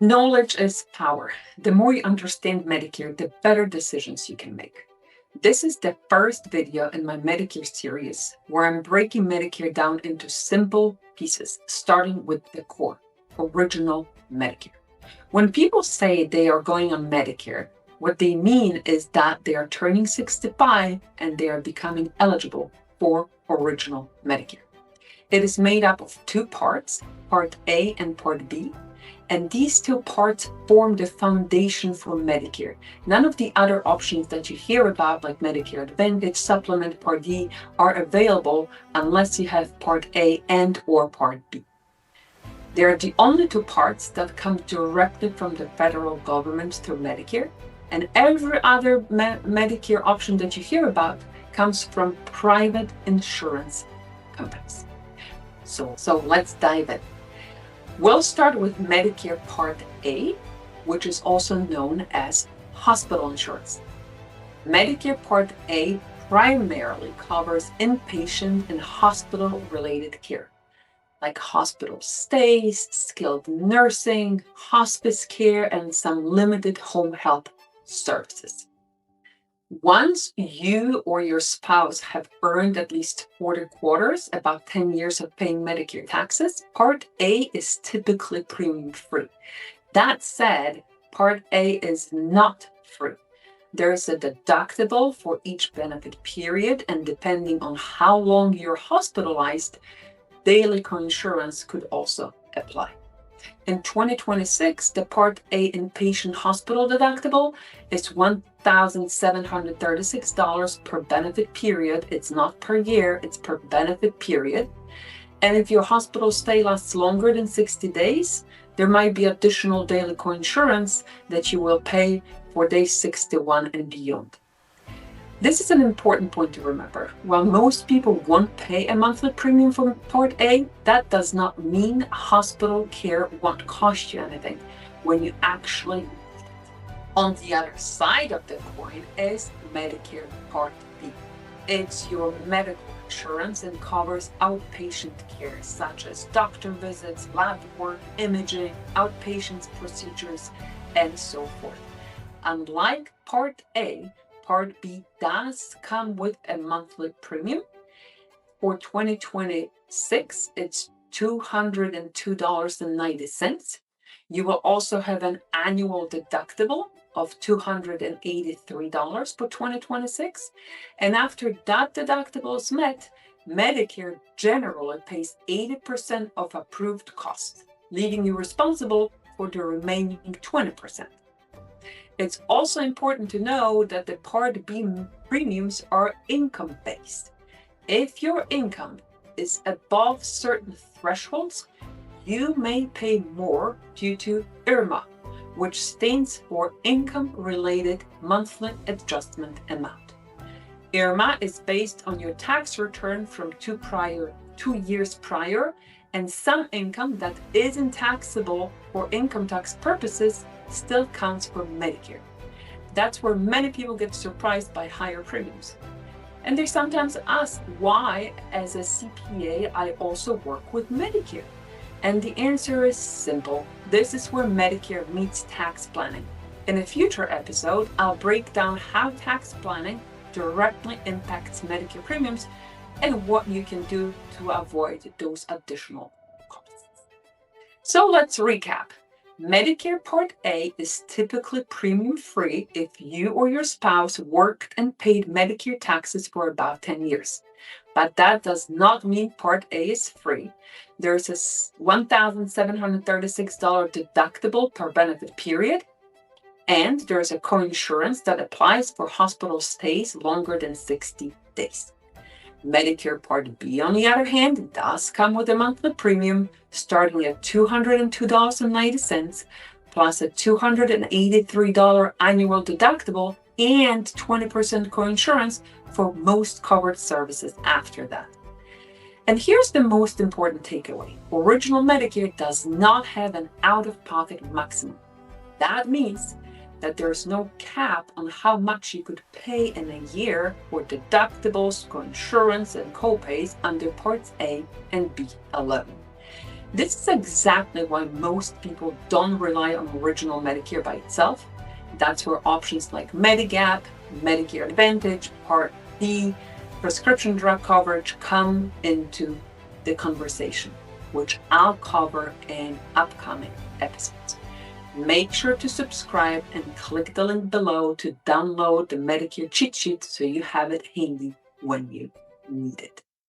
Knowledge is power. The more you understand Medicare, the better decisions you can make. This is the first video in my Medicare series where I'm breaking Medicare down into simple pieces, starting with the core, original Medicare. When people say they are going on Medicare, what they mean is that they are turning 65 and they are becoming eligible for original Medicare. It is made up of two parts, Part A and Part B. And these two parts form the foundation for Medicare. None of the other options that you hear about, like Medicare Advantage, Supplement, Part D, are available unless you have Part A and or Part B. They're the only two parts that come directly from the federal government through Medicare, and every other Medicare option that you hear about comes from private insurance companies. So let's dive in. We'll start with Medicare Part A, which is also known as hospital insurance. Medicare Part A primarily covers inpatient and hospital-related care, like hospital stays, skilled nursing, hospice care, and some limited home health services. Once you or your spouse have earned at least 40 quarters, about 10 years of paying Medicare taxes, Part A is typically premium free. That said, Part A is not free. There is a deductible for each benefit period, and depending on how long you're hospitalized, daily coinsurance could also apply. In 2026, the Part A inpatient hospital deductible is $1,736 per benefit period. It's not per year, it's per benefit period. And if your hospital stay lasts longer than 60 days, there might be additional daily coinsurance that you will pay for days 61 and beyond. This is an important point to remember. While most people won't pay a monthly premium for Part A, that does not mean hospital care won't cost you anything when you actually need it. On the other side of the coin is Medicare Part B. It's your medical insurance and covers outpatient care such as doctor visits, lab work, imaging, outpatient procedures, and so forth. Unlike Part A, Part B does come with a monthly premium. For 2026, it's $202.90. You will also have an annual deductible of $283 for 2026. And after that deductible is met, Medicare generally pays 80% of approved costs, leaving you responsible for the remaining 20%. It's also important to know that the Part B premiums are income-based. If your income is above certain thresholds, you may pay more due to IRMA, which stands for Income-Related Monthly Adjustment Amount. IRMA is based on your tax return from 2 years prior, and some income that isn't taxable for income tax purposes still counts for Medicare. That's where many people get surprised by higher premiums. And they sometimes ask why, as a CPA, I also work with Medicare. And the answer is simple. This is where Medicare meets tax planning. In a future episode, I'll break down how tax planning directly impacts Medicare premiums and what you can do to avoid those additional costs. So let's recap. Medicare Part A is typically premium-free if you or your spouse worked and paid Medicare taxes for about 10 years. But that does not mean Part A is free. There's a $1,736 deductible per benefit period, and there's a coinsurance that applies for hospital stays longer than 60 days. Medicare Part B, on the other hand, does come with a monthly premium starting at $202.90 plus a $283 annual deductible and 20% coinsurance for most covered services after that. And here's the most important takeaway. Original Medicare does not have an out-of-pocket maximum. That means that there's no cap on how much you could pay in a year for deductibles, coinsurance, and copays under Parts A and B alone. This is exactly why most people don't rely on original Medicare by itself. That's where options like Medigap, Medicare Advantage, Part D, prescription drug coverage come into the conversation, which I'll cover in upcoming episodes. Make sure to subscribe and click the link below to download the Medicare cheat sheet so you have it handy when you need it.